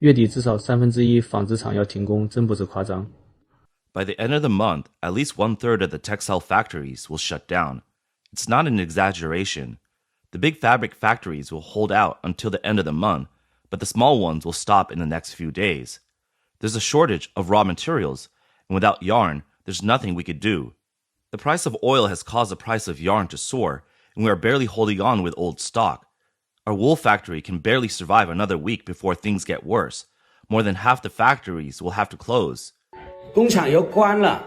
月底至少1/3纺织厂要停工，真不是夸张。By the end of the month, at least 1/3 of the textile factories will shut down. It's not an exaggeration. The big fabric factories will hold out until the end of the month, but the small ones will stop in the next few days. There's a shortage of raw materials, and without yarn, there's nothing we could do. The price of oil has caused the price of yarn to soar, and we are barely holding on with old stock. Our wool factory can barely survive another week before things get worse. More than half the factories will have to close. 工厂又关了，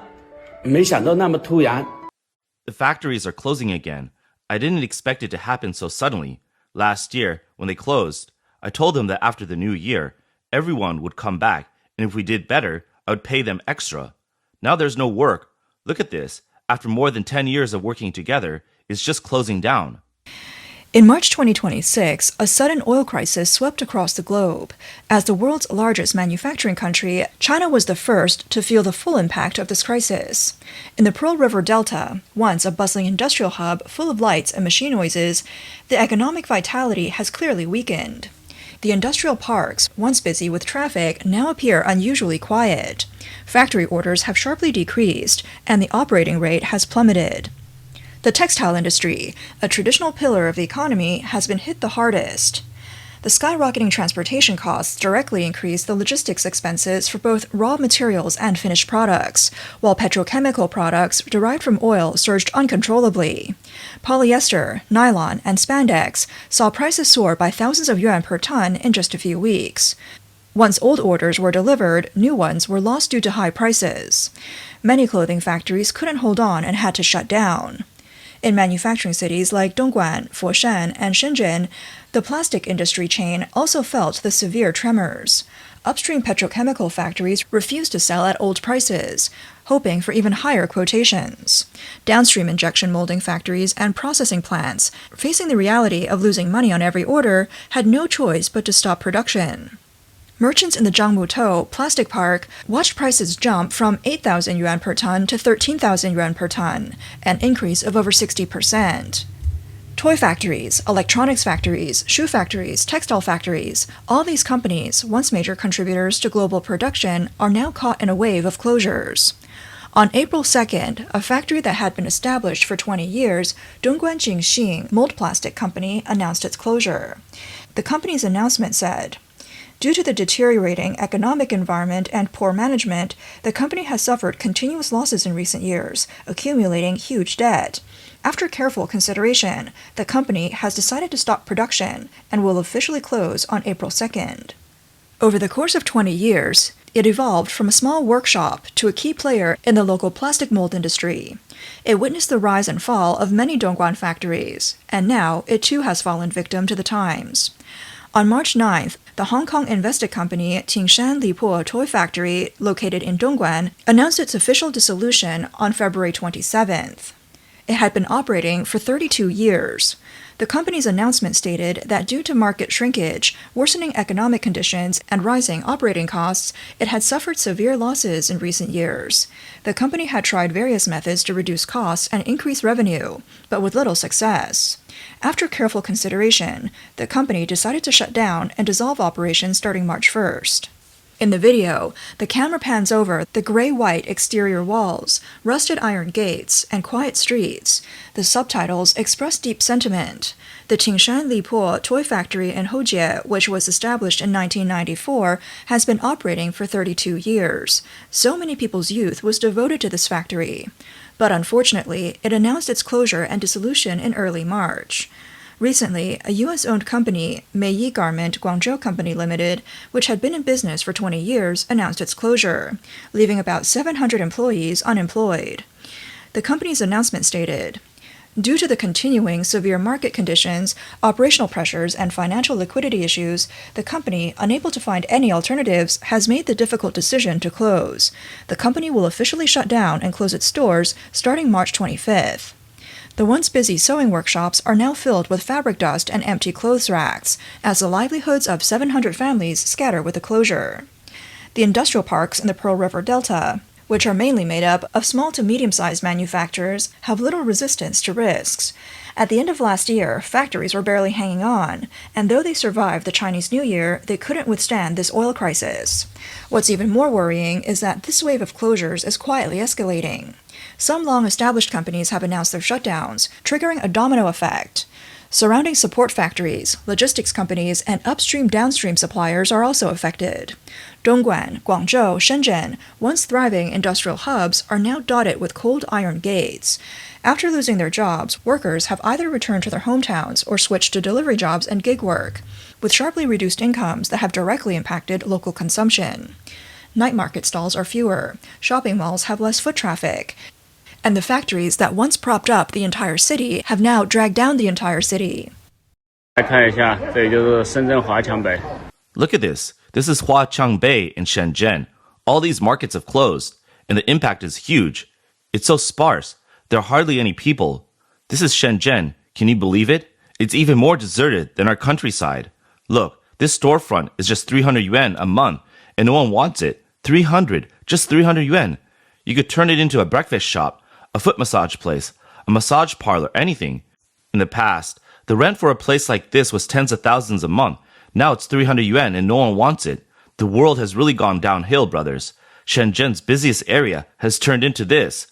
没想到那么突然。The factories are closing again. I didn't expect it to happen so suddenly. Last year, when they closed, I told them that after the new year, everyone would come back, and if we did better, I would pay them extra. Now there's no work. Look at this. After more than 10 years of working together, it's just closing down. In March 2026, a sudden oil crisis swept across the globe. As the world's largest manufacturing country, China was the first to feel the full impact of this crisis. In the Pearl River Delta, once a bustling industrial hub full of lights and machine noises, the economic vitality has clearly weakened. The industrial parks, once busy with traffic, now appear unusually quiet. Factory orders have sharply decreased, and the operating rate has plummeted. The textile industry, a traditional pillar of the economy, has been hit the hardest. The skyrocketing transportation costs directly increase the logistics expenses for both raw materials and finished products, while petrochemical products derived from oil surged uncontrollably. Polyester, nylon, and spandex saw prices soar by thousands of yuan per ton in just a few weeks. Once old orders were delivered, new ones were lost due to high prices. Many clothing factories couldn't hold on and had to shut down. In manufacturing cities like Dongguan, Foshan, and Shenzhen, the plastic industry chain also felt the severe tremors. Upstream petrochemical factories refused to sell at old prices, hoping for even higher quotations. Downstream injection molding factories and processing plants, facing the reality of losing money on every order, had no choice but to stop production. Merchants in the Zhangmutou plastic park watched prices jump from 8,000 yuan per ton to 13,000 yuan per ton, an increase of over 60%. Toy factories, electronics factories, shoe factories, textile factories, all these companies, once major contributors to global production, are now caught in a wave of closures. On April 2nd, a factory that had been established for 20 years, Dongguan Jingxing Mold Plastic Company, announced its closure. The company's announcement said, "Due to the deteriorating economic environment and poor management, the company has suffered continuous losses in recent years, accumulating huge debt. After careful consideration, the company has decided to stop production and will officially close on April 2nd. Over the course of 20 years, it evolved from a small workshop to a key player in the local plastic mold industry. It witnessed the rise and fall of many Dongguan factories, and now it too has fallen victim to the times. On March 9th, the Hong Kong invested company Tingshan Lipo Toy Factory, located in Dongguan, announced its official dissolution on February 27th. It had been operating for 32 years. The company's announcement stated that due to market shrinkage, worsening economic conditions, and rising operating costs, it had suffered severe losses in recent years. The company had tried various methods to reduce costs and increase revenue, but with little success. After careful consideration, the company decided to shut down and dissolve operations starting March 1st. In the video, the camera pans over the gray-white exterior walls, rusted iron gates, and quiet streets. The subtitles express deep sentiment. The Tingshan Lipo Toy Factory in Hojie, which was established in 1994, has been operating for 32 years. So many people's youth was devoted to this factory. But unfortunately, it announced its closure and dissolution in early March. Recently, a U.S.-owned company, Meiyi Garment Guangzhou Company Limited, which had been in business for 20 years, announced its closure, leaving about 700 employees unemployed. The company's announcement stated, "Due to the continuing severe market conditions, operational pressures, and financial liquidity issues, the company, unable to find any alternatives, has made the difficult decision to close. The company will officially shut down and close its stores starting March 25th. The once busy sewing workshops are now filled with fabric dust and empty clothes racks, as the livelihoods of 700 families scatter with the closure." The industrial parks in the Pearl River Delta, which are mainly made up of small to medium-sized manufacturers, have little resistance to risks. At the end of last year, factories were barely hanging on, and though they survived the Chinese New Year, they couldn't withstand this oil crisis. What's even more worrying is that this wave of closures is quietly escalating. Some long-established companies have announced their shutdowns, triggering a domino effect. Surrounding support factories, logistics companies, and upstream-downstream suppliers are also affected. Dongguan, Guangzhou, Shenzhen, once thriving industrial hubs, are now dotted with cold iron gates. After losing their jobs, workers have either returned to their hometowns or switched to delivery jobs and gig work, with sharply reduced incomes that have directly impacted local consumption. Night market stalls are fewer, shopping malls have less foot traffic, and the factories that once propped up the entire city have now dragged down the entire city. Look at this. This is Huaqiang Bay in Shenzhen. All these markets have closed, and the impact is huge. It's so sparse. There are hardly any people. This is Shenzhen. Can you believe it? It's even more deserted than our countryside. Look, this storefront is just 300 yuan a month, and no one wants it. 300, just 300 yuan. You could turn it into a breakfast shop, a foot massage place, a massage parlor, anything. In the past, the rent for a place like this was tens of thousands a month. Now it's 300 yuan and no one wants it. The world has really gone downhill, brothers. Shenzhen's busiest area has turned into this.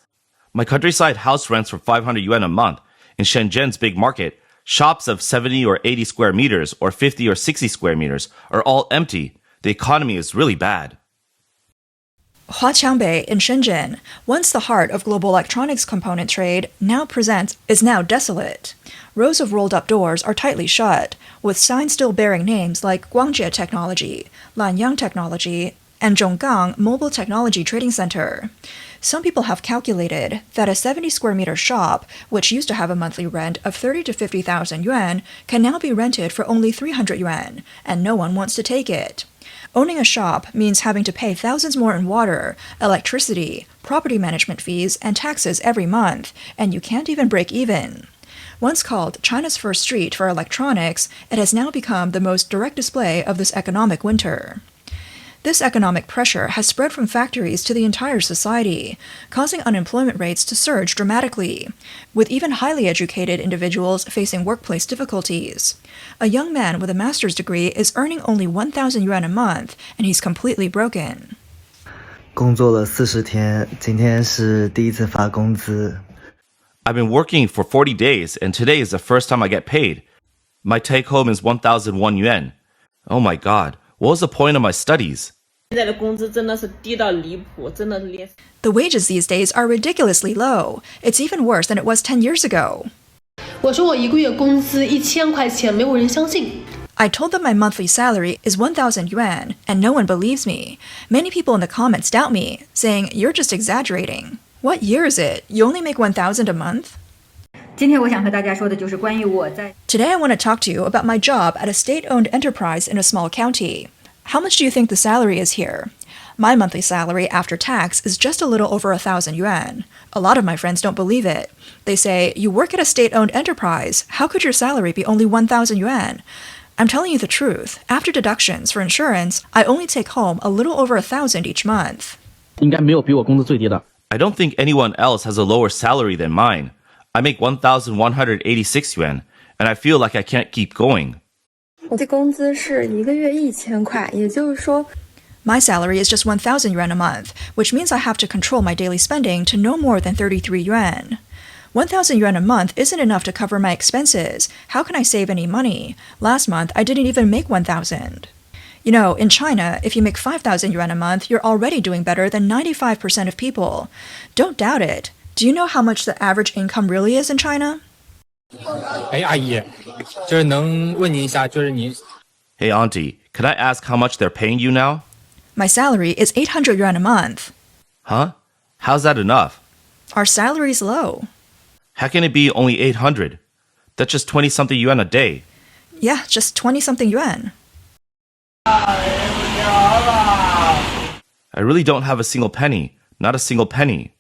My countryside house rents for 500 yuan a month. In Shenzhen's big market, shops of 70 or 80 square meters or 50 or 60 square meters are all empty. The economy is really bad. Huaqiang Bay in Shenzhen, once the heart of global electronics component trade, is now desolate. Rows of rolled-up doors are tightly shut, with signs still bearing names like Guangjie Technology, Lanyang Technology, and Zhonggang Mobile Technology Trading Center. Some people have calculated that a 70-square-meter shop, which used to have a monthly rent of 30 to 50,000 yuan, can now be rented for only 300 yuan, and no one wants to take it. Owning a shop means having to pay thousands more in water, electricity, property management fees, and taxes every month, and you can't even break even. Once called China's first street for electronics, it has now become the most direct display of this economic winter. This economic pressure has spread from factories to the entire society, causing unemployment rates to surge dramatically, with even highly educated individuals facing workplace difficulties. A young man with a master's degree is earning only 1,000 yuan a month, and he's completely broken. 工作了40天，今天是第一次发工资。 I've been working for 40 days, and today is the first time I get paid. My take-home is 1,001 yuan. Oh my god, what was the point of my studies? The wages these days are ridiculously low. It's even worse than it was 10 years ago. 我说我一个月工资1000块钱，没有人相信。 I told them my monthly salary is 1,000 yuan, and no one believes me. Many people in the comments doubt me, saying, "You're just exaggerating. What year is it? You only make 1,000 a month?" 今天我想和大家说的就是关于我在 Today I want to talk to you about my job at a state-owned enterprise in a small county. How much do you think the salary is here? My monthly salary after tax is just a little over 1,000 yuan. A lot of my friends don't believe it. They say, "You work at a state-owned enterprise. How could your salary be only 1,000 yuan?" I'm telling you the truth. After deductions for insurance, I only take home a little over 1,000 each month. 应该没有比我工资最低的。 I don't think anyone else has a lower salary than mine. I make 1,186 yuan, and I feel like I can't keep going. 我的工资是一个月1000块，也就是说 My salary is just 1,000 yuan a month, which means I have to control my daily spending to no more than 33 yuan. 1,000 yuan a month isn't enough to cover my expenses. How can I save any money? Last month, I didn't even make 1,000. You know, in China, if you make 5,000 yuan a month, you're already doing better than 95% of people. Don't doubt it. Do you know how much the average income really is in China? 哎，阿姨，就是能问您一下，就是您 Hey auntie, could I ask how much they're paying you now? My salary is 800 yuan a month. Huh? How's that enough? Our salary's low. How can it be only 800? That's just 20-something yuan a day. Yeah, just 20-something yuan. I really don't have a single penny. Not a single penny.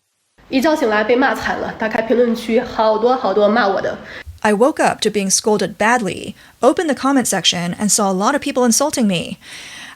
一觉醒来被骂惨了，打开评论区好多骂我的。 I woke up to being scolded badly, opened the comment section, and saw a lot of people insulting me.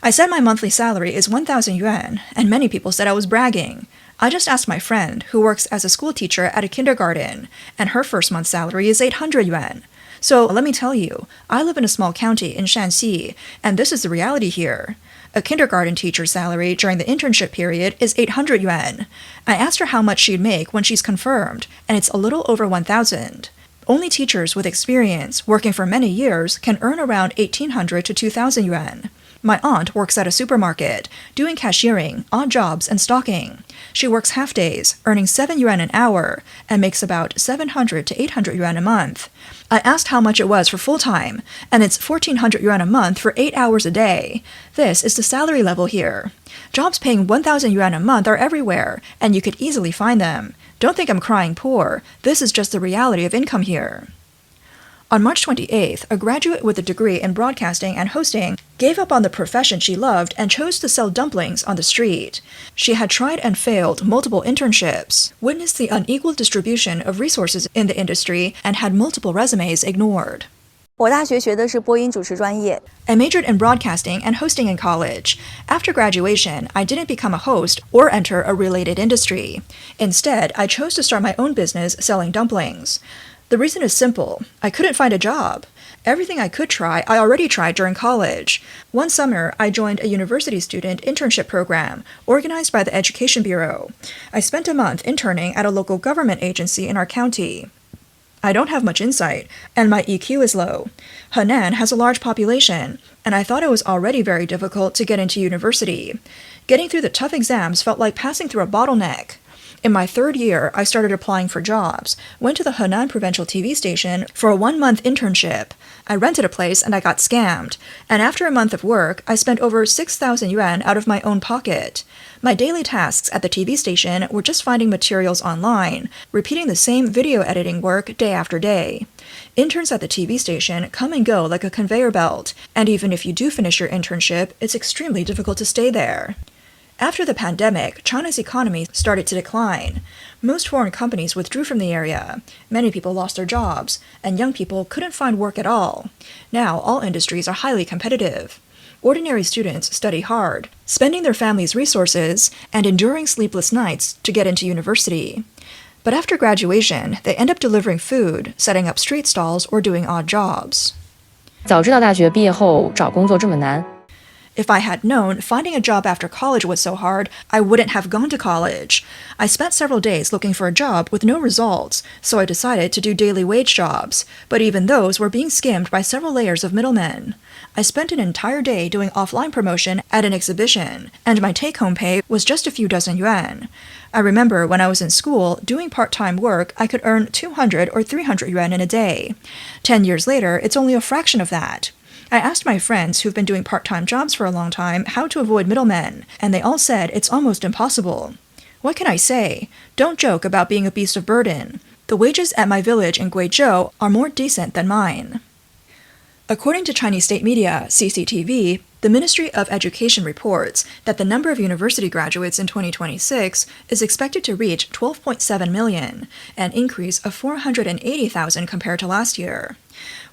I said my monthly salary is 1,000 yuan, and many people said I was bragging. I just asked my friend, who works as a school teacher at a kindergarten, and her first month's salary is 800 yuan. So let me tell you, I live in a small county in Shanxi, and this is the reality here. A kindergarten teacher's salary during the internship period is 800 yuan. I asked her how much she'd make when she's confirmed, and it's a little over 1,000. Only teachers with experience, working for many years, can earn around 1,800 to 2,000 yuan. My aunt works at a supermarket, doing cashiering, odd jobs, and stocking. She works half days, earning 7 yuan an hour, and makes about 700 to 800 yuan a month. I asked how much it was for full-time, and it's 1,400 yuan a month for 8 hours a day. This is the salary level here. Jobs paying 1,000 yuan a month are everywhere, and you could easily find them. Don't think I'm crying poor. This is just the reality of income here. On March 28th, a graduate with a degree in broadcasting and hosting gave up on the profession she loved and chose to sell dumplings on the street. She had tried and failed multiple internships, witnessed the unequal distribution of resources in the industry, and had multiple resumes ignored. 我大学学的是播音主持专业. I majored in broadcasting and hosting in college. After graduation, I didn't become a host or enter a related industry. Instead, I chose to start my own business selling dumplings. The reason is simple. I couldn't find a job. Everything I could try, I already tried during college. One summer, I joined a university student internship program organized by the Education Bureau. I spent a month interning at a local government agency in our county. I don't have much insight, and my EQ is low. Henan has a large population, and I thought it was already very difficult to get into university. Getting through the tough exams felt like passing through a bottleneck. In my third year, I started applying for jobs, went to the Henan Provincial TV station for a 1-month internship. I rented a place and I got scammed, and after a month of work, I spent over 6,000 yuan out of my own pocket. My daily tasks at the TV station were just finding materials online, repeating the same video editing work day after day. Interns at the TV station come and go like a conveyor belt, and even if you do finish your internship, it's extremely difficult to stay there. After the pandemic, China's economy started to decline. Most foreign companies withdrew from the area. Many people lost their jobs, and young people couldn't find work at all. Now, all industries are highly competitive. Ordinary students study hard, spending their families' resources and enduring sleepless nights to get into university. But after graduation, they end up delivering food, setting up street stalls, or doing odd jobs. 早知道大学毕业后找工作这么难。 If I had known finding a job after college was so hard, I wouldn't have gone to college. I spent several days looking for a job with no results, so I decided to do daily wage jobs, but even those were being skimmed by several layers of middlemen. I spent an entire day doing offline promotion at an exhibition, and my take-home pay was just a few dozen yuan. I remember when I was in school, doing part-time work, I could earn 200 or 300 yuan in a day. 10 years later, it's only a fraction of that. I asked my friends who've been doing part-time jobs for a long time how to avoid middlemen, and they all said it's almost impossible. What can I say? Don't joke about being a beast of burden. The wages at my village in Guizhou are more decent than mine. According to Chinese state media, CCTV, the Ministry of Education reports that the number of university graduates in 2026 is expected to reach 12.7 million, an increase of 480,000 compared to last year.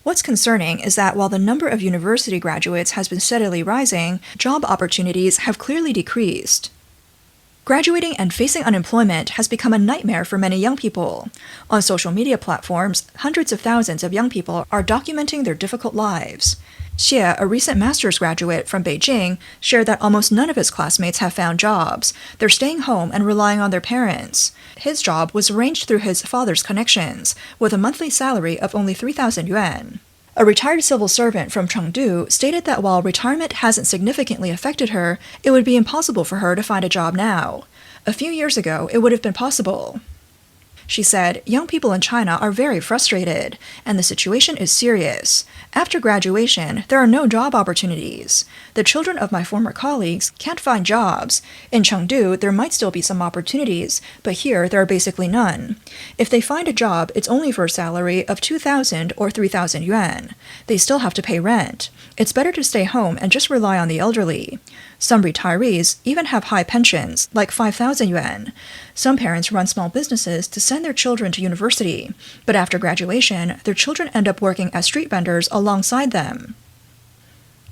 What's concerning is that while the number of university graduates has been steadily rising, job opportunities have clearly decreased. Graduating and facing unemployment has become a nightmare for many young people. On social media platforms, hundreds of thousands of young people are documenting their difficult lives. Xie, a recent master's graduate from Beijing, shared that almost none of his classmates have found jobs. They're staying home and relying on their parents. His job was arranged through his father's connections, with a monthly salary of only 3,000 yuan. A retired civil servant from Chengdu stated that while retirement hasn't significantly affected her, it would be impossible for her to find a job now. A few years ago, it would have been possible. She said, young people in China are very frustrated, and the situation is serious. After graduation, there are no job opportunities. The children of my former colleagues can't find jobs. In Chengdu, there might still be some opportunities, but here there are basically none. If they find a job, it's only for a salary of 2,000 or 3,000 yuan. They still have to pay rent. It's better to stay home and just rely on the elderly. Some retirees even have high pensions, like 5,000 yuan. Some parents run small businesses to send their children to university, but after graduation, their children end up working as street vendors alongside them.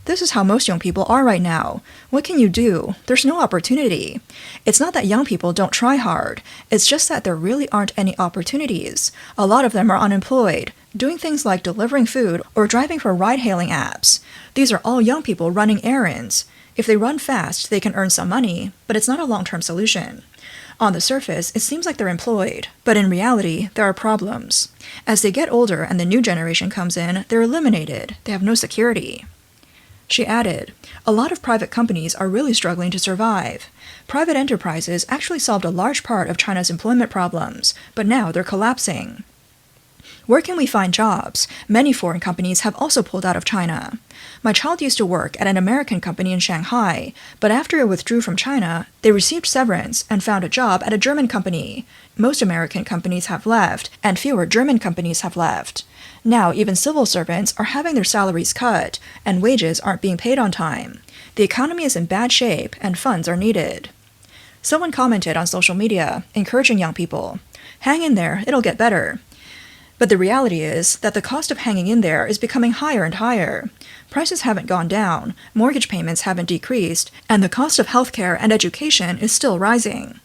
This is how most young people are right now. What can you do? There's no opportunity. It's not that young people don't try hard. It's just that there really aren't any opportunities. A lot of them are unemployed, doing things like delivering food or driving for ride-hailing apps. These are all young people running errands. If they run fast, they can earn some money, but it's not a long-term solution. On the surface, it seems like they're employed, but in reality, there are problems. As they get older and the new generation comes in, they're eliminated. They have no security. She added, a lot of private companies are really struggling to survive. Private enterprises actually solved a large part of China's employment problems, but now they're collapsing. Where can we find jobs? Many foreign companies have also pulled out of China. My child used to work at an American company in Shanghai, but after it withdrew from China, they received severance and found a job at a German company. Most American companies have left, and fewer German companies have left. Now, even civil servants are having their salaries cut, and wages aren't being paid on time. The economy is in bad shape, and funds are needed. Someone commented on social media, encouraging young people, hang in there, it'll get better. But the reality is that the cost of hanging in there is becoming higher and higher. Prices haven't gone down, mortgage payments haven't decreased, and the cost of healthcare and education is still rising.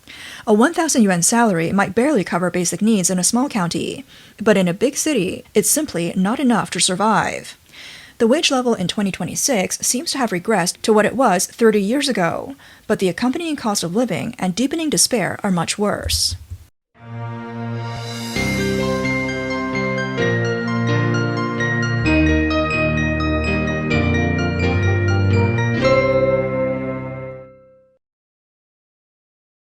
A 1,000 yuan salary might barely cover basic needs in a small county, but in a big city, it's simply not enough to survive. The wage level in 2026 seems to have regressed to what it was 30 years ago, but the accompanying cost of living and deepening despair are much worse.